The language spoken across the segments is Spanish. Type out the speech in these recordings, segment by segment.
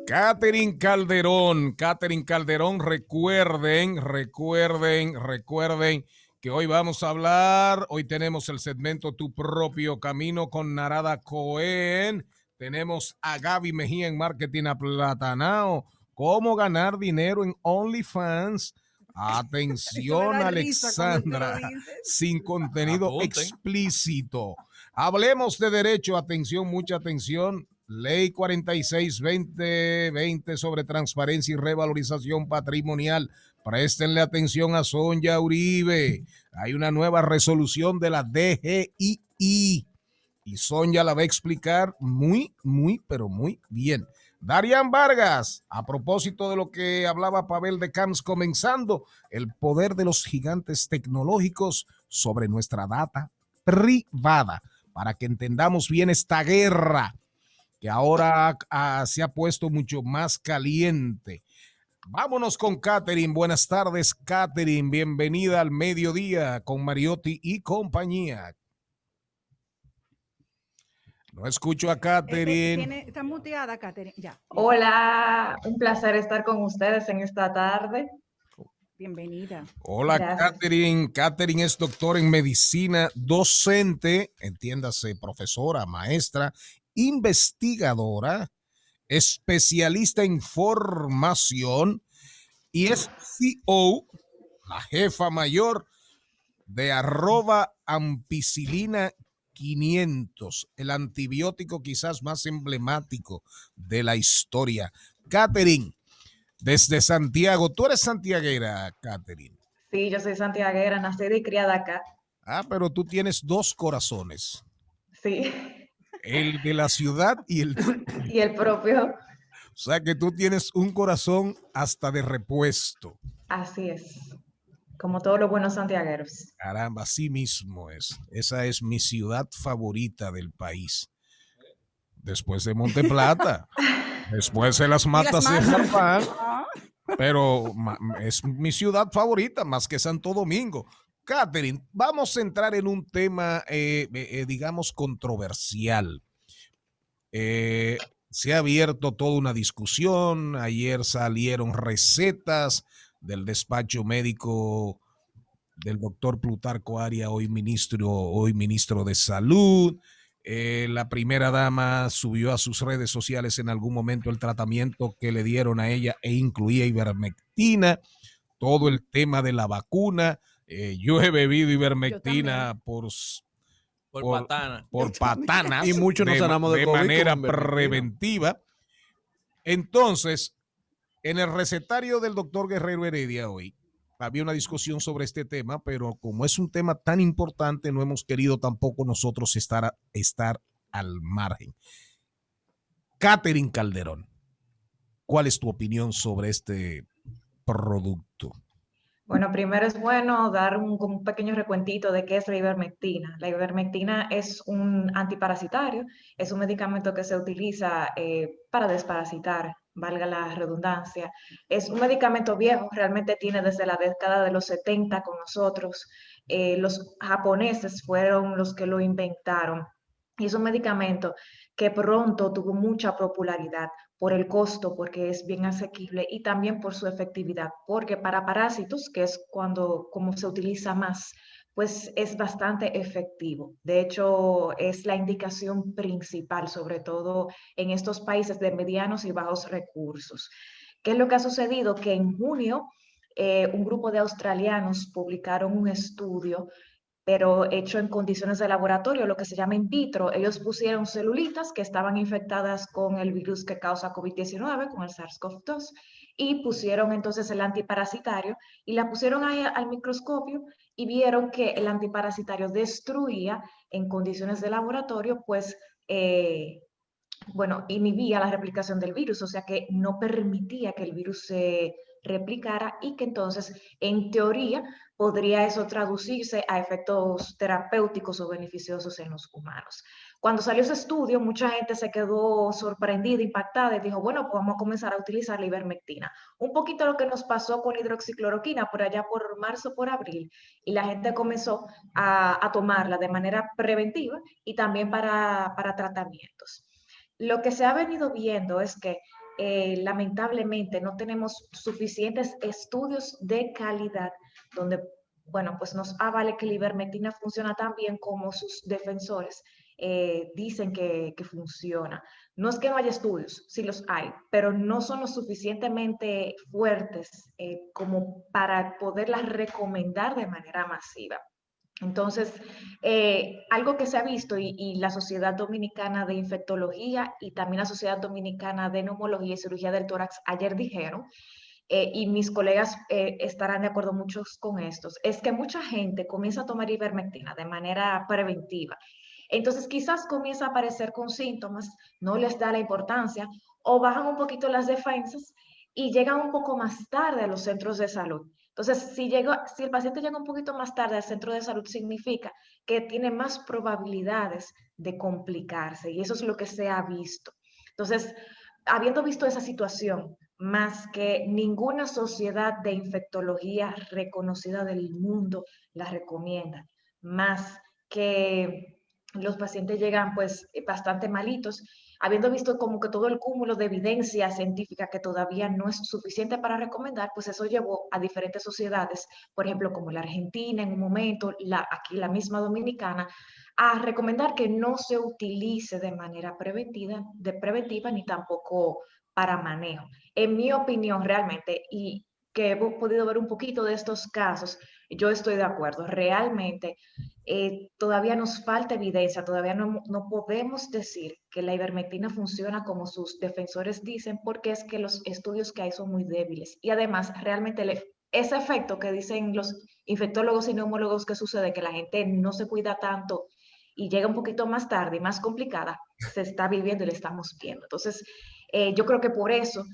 Catherine Calderón, recuerden que hoy vamos a hablar, hoy tenemos el segmento Tu Propio Camino con Narada Cohen, tenemos a Gaby Mejía en Marketing Aplatanao, cómo ganar dinero en OnlyFans. Atención, Alexandra, sin contenido explícito. Hablemos de derecho, atención, mucha atención. Ley 46-2020 sobre transparencia y revalorización patrimonial. Préstenle atención a Sonia Uribe. Hay una nueva resolución de la DGII y Sonia la va a explicar pero muy bien. Darian Vargas, a propósito de lo que hablaba Pavel de Camps, comenzando el poder de los gigantes tecnológicos sobre nuestra data privada, para que entendamos bien esta guerra que ahora se ha puesto mucho más caliente. Vámonos con Catherine. Buenas tardes, Catherine. Bienvenida al mediodía con Mariotti y compañía. No escucho a Catherine. Está muteada, Catherine. Ya. Hola, un placer estar con ustedes en esta tarde. Bienvenida. Hola, gracias. Catherine. Catherine es doctora en medicina, docente, entiéndase, profesora, maestra, investigadora, especialista en formación y es CEO, la jefa mayor de @ampicilina 500, el antibiótico quizás más emblemático de la historia. Catherine, desde Santiago, ¿tú eres santiaguera, Catherine? Sí, yo soy santiaguera, nacida y criada acá. Ah, pero tú tienes dos corazones. Sí. El de la ciudad y el propio. O sea que tú tienes un corazón hasta de repuesto. Así es. Como todos los buenos santiagueros. Caramba, así mismo es. Esa es mi ciudad favorita del país. Después de Monteplata. Después de las matas de Farfán. Pero es mi ciudad favorita, más que Santo Domingo. Catherine, vamos a entrar en un tema, digamos, controversial. Se ha abierto toda una discusión. Ayer salieron recetas del despacho médico del doctor Plutarco Aria, hoy ministro de Salud. La primera dama subió a sus redes sociales en algún momento el tratamiento que le dieron a ella e incluía ivermectina, todo el tema de la vacuna. Yo he bebido ivermectina por patanas y muchos nos sanamos de manera preventiva. Entonces, en el recetario del doctor Guerrero Heredia hoy, había una discusión sobre este tema, pero como es un tema tan importante, no hemos querido tampoco nosotros estar al margen. Catherine Calderón, ¿cuál es tu opinión sobre este producto? Bueno, primero es bueno dar un pequeño recuentito de qué es la ivermectina. La ivermectina es un antiparasitario, es un medicamento que se utiliza para desparasitar, valga la redundancia. Es un medicamento viejo, realmente tiene desde la década de los 70 con nosotros. Los japoneses fueron los que lo inventaron. Y es un medicamento que pronto tuvo mucha popularidad por el costo, porque es bien asequible, y también por su efectividad, porque para parásitos, que es como se utiliza más, pues es bastante efectivo. De hecho, es la indicación principal, sobre todo en estos países de medianos y bajos recursos. ¿Qué es lo que ha sucedido? Que en junio un grupo de australianos publicaron un estudio pero hecho en condiciones de laboratorio, lo que se llama in vitro. Ellos pusieron celulitas que estaban infectadas con el virus que causa COVID-19, con el SARS-CoV-2, y pusieron entonces el antiparasitario y la pusieron ahí al microscopio y vieron que el antiparasitario destruía en condiciones de laboratorio, pues, inhibía la replicación del virus, o sea que no permitía que el virus se replicara y que entonces, en teoría, podría eso traducirse a efectos terapéuticos o beneficiosos en los humanos. Cuando salió ese estudio, mucha gente se quedó sorprendida, impactada y dijo, bueno, pues vamos a comenzar a utilizar la ivermectina. Un poquito lo que nos pasó con hidroxicloroquina por allá por marzo, por abril, y la gente comenzó a tomarla de manera preventiva y también para tratamientos. Lo que se ha venido viendo es que lamentablemente no tenemos suficientes estudios de calidad donde, bueno, pues nos avale que la ivermectina funciona tan bien como sus defensores dicen que funciona. No es que no haya estudios, sí los hay, pero no son lo suficientemente fuertes como para poderlas recomendar de manera masiva. Entonces, algo que se ha visto y la Sociedad Dominicana de Infectología y también la Sociedad Dominicana de Neumología y Cirugía del Tórax ayer dijeron, y mis colegas estarán de acuerdo muchos con estos, es que mucha gente comienza a tomar ivermectina de manera preventiva. Entonces, quizás comienza a aparecer con síntomas, no les da la importancia o bajan un poquito las defensas y llegan un poco más tarde a los centros de salud. Entonces, si el paciente llega un poquito más tarde al centro de salud, significa que tiene más probabilidades de complicarse y eso es lo que se ha visto. Entonces, habiendo visto esa situación, más que ninguna sociedad de infectología reconocida del mundo la recomienda, más que los pacientes llegan pues bastante malitos, habiendo visto como que todo el cúmulo de evidencia científica que todavía no es suficiente para recomendar, pues eso llevó a diferentes sociedades, por ejemplo, como la Argentina en un momento, aquí la misma Dominicana, a recomendar que no se utilice de manera preventiva ni tampoco para manejo. En mi opinión, realmente, y que he podido ver un poquito de estos casos, yo estoy de acuerdo. Realmente todavía nos falta evidencia, todavía no podemos decir que la ivermectina funciona como sus defensores dicen, porque es que los estudios que hay son muy débiles. Y además, realmente ese efecto que dicen los infectólogos y neumólogos que sucede, que la gente no se cuida tanto y llega un poquito más tarde y más complicada, se está viviendo y le estamos viendo. Entonces, yo creo que por eso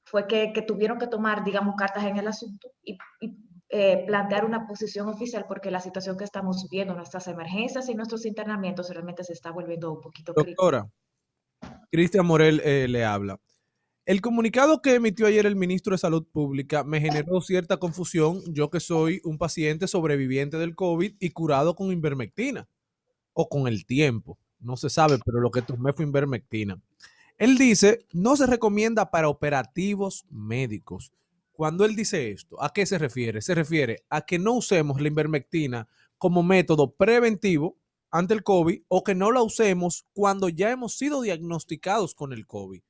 fue que tuvieron que tomar, digamos, cartas en el asunto y plantear una posición oficial porque la situación que estamos viendo, nuestras emergencias y nuestros internamientos realmente se está volviendo un poquito crítica. Doctora, Cristian Morel le habla. El comunicado que emitió ayer el ministro de Salud Pública me generó cierta confusión, yo que soy un paciente sobreviviente del COVID y curado con ivermectina, o con el tiempo, no se sabe, pero lo que tomé fue ivermectina. Él dice, no se recomienda para operativos médicos. Cuando él dice esto, ¿a qué se refiere? Se refiere a que no usemos la ivermectina como método preventivo ante el COVID o que no la usemos cuando ya hemos sido diagnosticados con el COVID.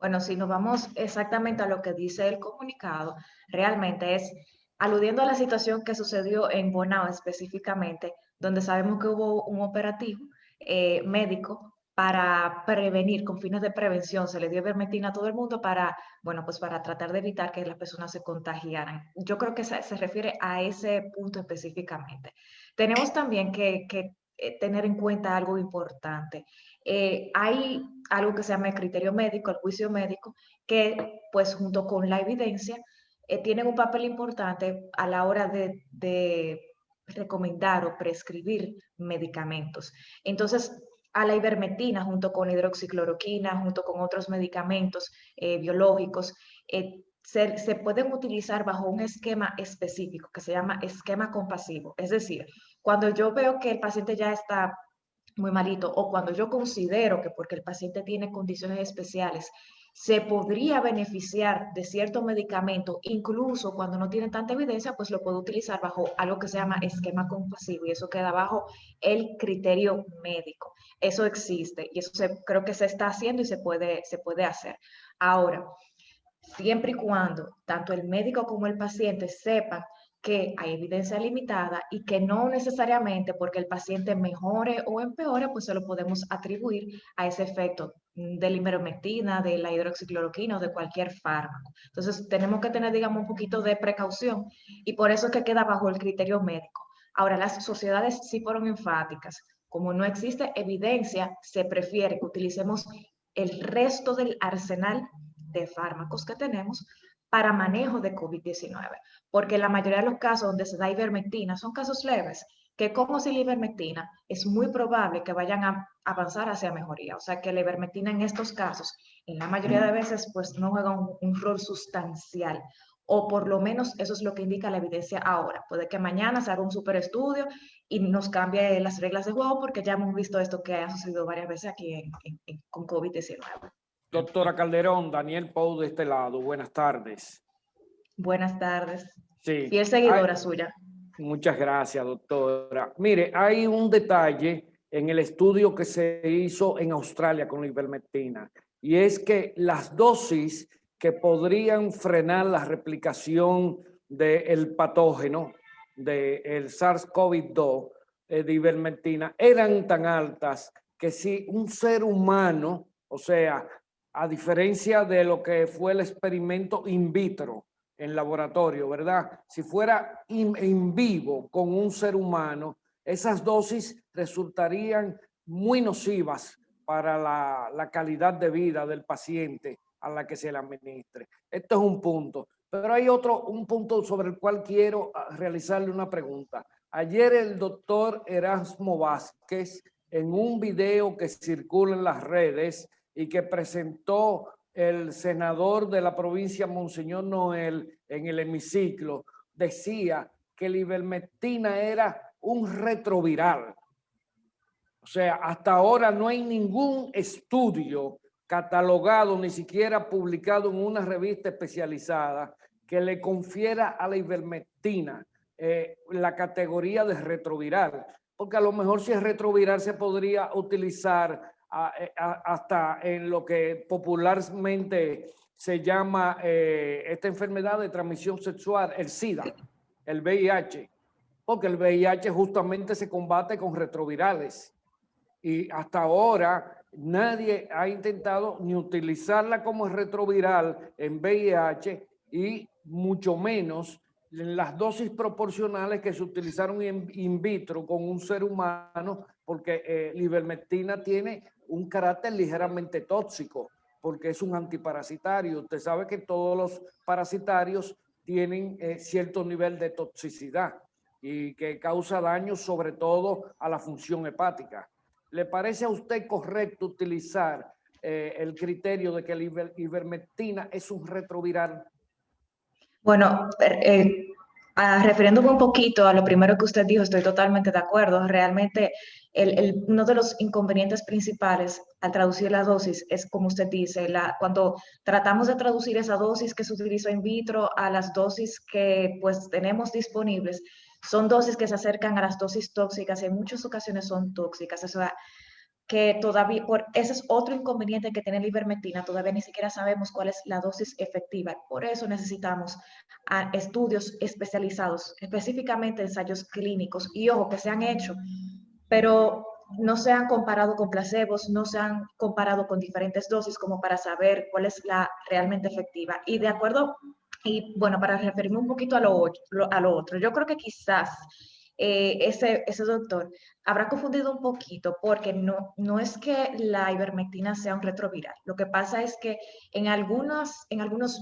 Bueno, si nos vamos exactamente a lo que dice el comunicado, realmente es aludiendo a la situación que sucedió en Bonao específicamente, donde sabemos que hubo un operativo médico para prevenir, con fines de prevención, se le dio ivermectina a todo el mundo para, bueno, pues para tratar de evitar que las personas se contagiaran. Yo creo que se refiere a ese punto específicamente. Tenemos también que tener en cuenta algo importante. Hay algo que se llama el criterio médico, el juicio médico, que pues junto con la evidencia tienen un papel importante a la hora de recomendar o prescribir medicamentos. Entonces, a la ivermectina junto con hidroxicloroquina, junto con otros medicamentos biológicos, se pueden utilizar bajo un esquema específico que se llama esquema compasivo. Es decir, cuando yo veo que el paciente ya está muy malito o cuando yo considero que porque el paciente tiene condiciones especiales se podría beneficiar de cierto medicamento, incluso cuando no tiene tanta evidencia, pues lo puedo utilizar bajo algo que se llama esquema compasivo y eso queda bajo el criterio médico. Eso existe y eso creo que se está haciendo y se puede hacer. Ahora, siempre y cuando tanto el médico como el paciente sepan que hay evidencia limitada y que no necesariamente porque el paciente mejore o empeore, pues se lo podemos atribuir a ese efecto de la ivermectina, de la hidroxicloroquina o de cualquier fármaco. Entonces, tenemos que tener, digamos, un poquito de precaución y por eso es que queda bajo el criterio médico. Ahora, las sociedades sí fueron enfáticas. Como no existe evidencia, se prefiere que utilicemos el resto del arsenal de fármacos que tenemos para manejo de COVID-19, porque la mayoría de los casos donde se da ivermectina son casos leves, que como si la ivermectina es muy probable que vayan a avanzar hacia mejoría, o sea que la ivermectina en estos casos, en la mayoría de veces, pues no juega un rol sustancial o por lo menos eso es lo que indica la evidencia ahora. Puede que mañana se haga un super estudio y nos cambie las reglas de juego porque ya hemos visto esto que ha sucedido varias veces aquí con COVID-19. Doctora Calderón, Daniel Pou de este lado, buenas tardes. Buenas tardes. Sí. Fiel seguidora suya. Muchas gracias, doctora. Mire, hay un detalle en el estudio que se hizo en Australia con la ivermectina, y es que las dosis que podrían frenar la replicación del patógeno, del SARS-CoV-2 de ivermectina, eran tan altas que si un ser humano, o sea, a diferencia de lo que fue el experimento in vitro en laboratorio, ¿verdad? Si fuera en vivo con un ser humano, esas dosis resultarían muy nocivas para la calidad de vida del paciente a la que se le administre. Esto es un punto. Pero hay un punto sobre el cual quiero realizarle una pregunta. Ayer el doctor Erasmo Vázquez, en un video que circula en las redes y que presentó el senador de la provincia, Monseñor Noel, en el hemiciclo, decía que la ivermectina era un retroviral. O sea, hasta ahora no hay ningún estudio catalogado, ni siquiera publicado en una revista especializada, que le confiera a la ivermectina la categoría de retroviral. Porque a lo mejor si es retroviral se podría utilizar hasta en lo que popularmente se llama esta enfermedad de transmisión sexual, el SIDA, el VIH, porque el VIH justamente se combate con retrovirales. Y hasta ahora nadie ha intentado ni utilizarla como retroviral en VIH y mucho menos en las dosis proporcionales que se utilizaron in vitro con un ser humano, porque la ivermectina tiene un carácter ligeramente tóxico, porque es un antiparasitario. Usted sabe que todos los parasitarios tienen cierto nivel de toxicidad y que causa daño sobre todo a la función hepática. ¿Le parece a usted correcto utilizar el criterio de que la ivermectina es un retroviral? Bueno, refiriéndome un poquito a lo primero que usted dijo, estoy totalmente de acuerdo. Realmente uno de los inconvenientes principales al traducir la dosis es, como usted dice, cuando tratamos de traducir esa dosis que se utilizó in vitro a las dosis que pues tenemos disponibles, son dosis que se acercan a las dosis tóxicas y en muchas ocasiones son tóxicas. O sea, que todavía, ese es otro inconveniente que tiene la ivermectina, todavía ni siquiera sabemos cuál es la dosis efectiva. Por eso necesitamos estudios especializados, específicamente ensayos clínicos, y ojo, que se han hecho, pero no se han comparado con placebos, no se han comparado con diferentes dosis como para saber cuál es la realmente efectiva. Y de acuerdo, y bueno, para referirme un poquito a lo otro, yo creo que quizás ese doctor habrá confundido un poquito porque no es que la ivermectina sea un retroviral. Lo que pasa es que en algunos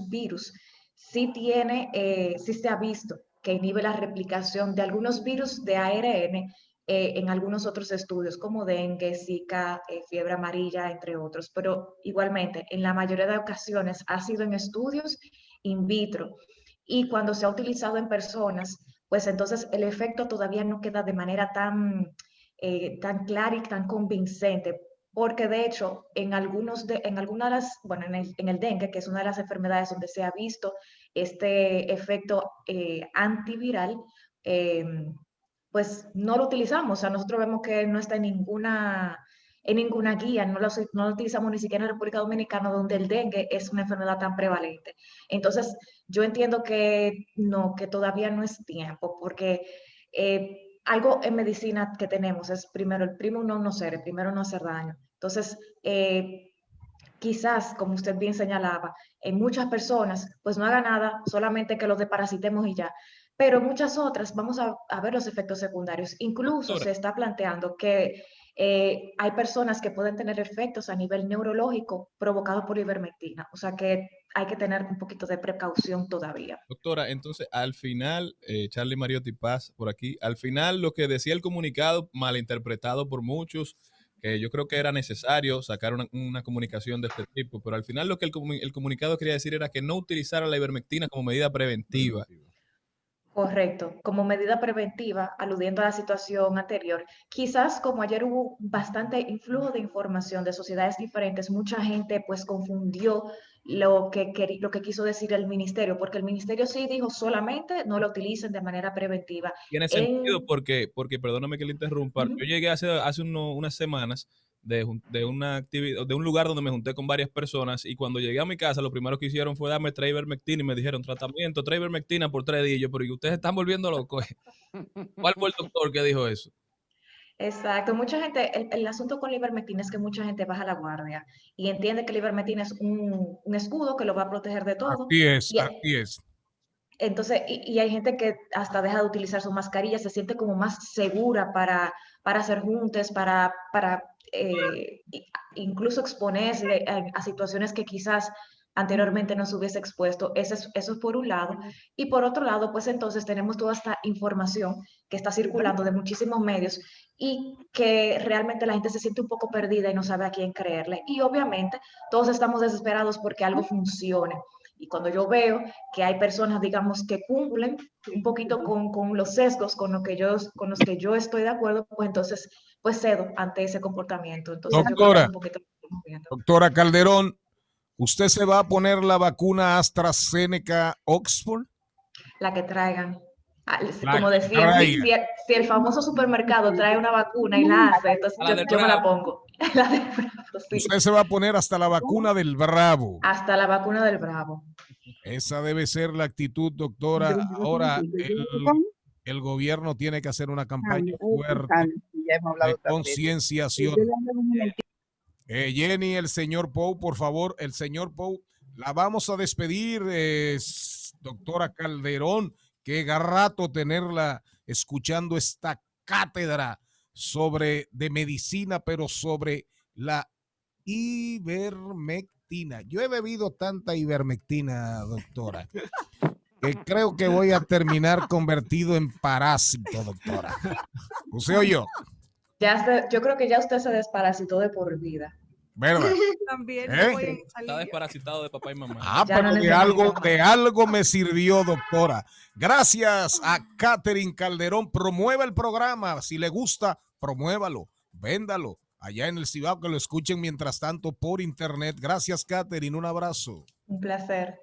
virus sí se ha visto que inhibe la replicación de algunos virus de ARN en algunos otros estudios como dengue, Zika, fiebre amarilla, entre otros. Pero igualmente, en la mayoría de ocasiones ha sido en estudios in vitro. Y cuando se ha utilizado en personas, pues entonces el efecto todavía no queda de manera tan clara y tan convincente, porque de hecho en algunas de las, bueno, en el dengue, que es una de las enfermedades donde se ha visto este efecto antiviral, pues no lo utilizamos. O sea, nosotros vemos que no está en ninguna guía, no lo utilizamos ni siquiera en República Dominicana, donde el dengue es una enfermedad tan prevalente. Entonces, yo entiendo que no, que todavía no es tiempo, porque algo en medicina que tenemos es primero el primo non nocere, primero no hacer daño. Entonces, quizás, como usted bien señalaba, en muchas personas, pues no haga nada, solamente que los desparasitemos y ya. Pero muchas otras vamos a ver los efectos secundarios. Incluso se está planteando que hay personas que pueden tener efectos a nivel neurológico provocados por ivermectina. O sea que hay que tener un poquito de precaución todavía. Doctora, entonces al final, Charlie Mariotti Paz por aquí, al final lo que decía el comunicado, malinterpretado por muchos, que yo creo que era necesario sacar una comunicación de este tipo, pero al final lo que el comunicado quería decir era que no utilizara la ivermectina como medida preventiva. Correcto, como medida preventiva, aludiendo a la situación anterior. Quizás como ayer hubo bastante influjo de información de sociedades diferentes, mucha gente pues confundió lo que quiso decir el ministerio, porque el ministerio sí dijo solamente no lo utilicen de manera preventiva. Tiene sentido porque perdóname que le interrumpa, Ujú. yo llegué hace unas semanas de una actividad, de un lugar donde me junté con varias personas y cuando llegué a mi casa lo primero que hicieron fue darme ivermectina y me dijeron tratamiento, ivermectina por 3 días. Yo, pero ¿y ustedes están volviendo locos? ¿Cuál fue el doctor que dijo eso? Exacto, mucha gente, el asunto con la ivermectina es que mucha gente baja la guardia y entiende que la ivermectina es un escudo que lo va a proteger de todo. Así es, Y, así es. entonces, y hay gente que hasta deja de utilizar su mascarilla, se siente como más segura para hacer juntes, incluso exponerse a situaciones que quizás anteriormente no se hubiese expuesto. Eso es por un lado. Y por otro lado, pues entonces tenemos toda esta información que está circulando de muchísimos medios y que realmente la gente se siente un poco perdida y no sabe a quién creerle. Y obviamente todos estamos desesperados porque algo funcione. Y cuando yo veo que hay personas, digamos, que cumplen un poquito con los sesgos con los que yo estoy de acuerdo, pues entonces pues cedo ante ese comportamiento. Entonces yo creo que es Doctora, un poquito lo que estamos viendo. doctora Calderón, ¿usted se va a poner la vacuna AstraZeneca Oxford? La que traigan. La Como que decían, traiga. si el famoso supermercado trae una vacuna y la hace, entonces A la del yo me la Bravo. pongo. La de Bravo, sí. Usted se va a poner hasta la vacuna del Bravo. Hasta la vacuna del Bravo. Esa debe ser la actitud, doctora. Ahora, el gobierno tiene que hacer una campaña fuerte de concienciación. Jenny, el señor Pou, por favor, el señor Pou, la vamos a despedir, doctora Calderón. Qué rato tenerla escuchando esta cátedra de medicina, pero sobre la ivermectina. Yo he bebido tanta ivermectina, doctora, que creo que voy a terminar convertido en parásito, doctora. ¿Usted o yo? Yo creo que ya usted se desparasitó de por vida. ¿Verdad? También ¿Eh? voy en Está alivio. desparasitado de papá y mamá. Ah, Ya pero no necesito de más. algo me sirvió, doctora. Gracias a Catherine Calderón. Promueva el programa. Si le gusta, promuévalo, véndalo. Allá en el Cibao, que lo escuchen mientras tanto por internet. Gracias, Catherine. Un abrazo. Un placer.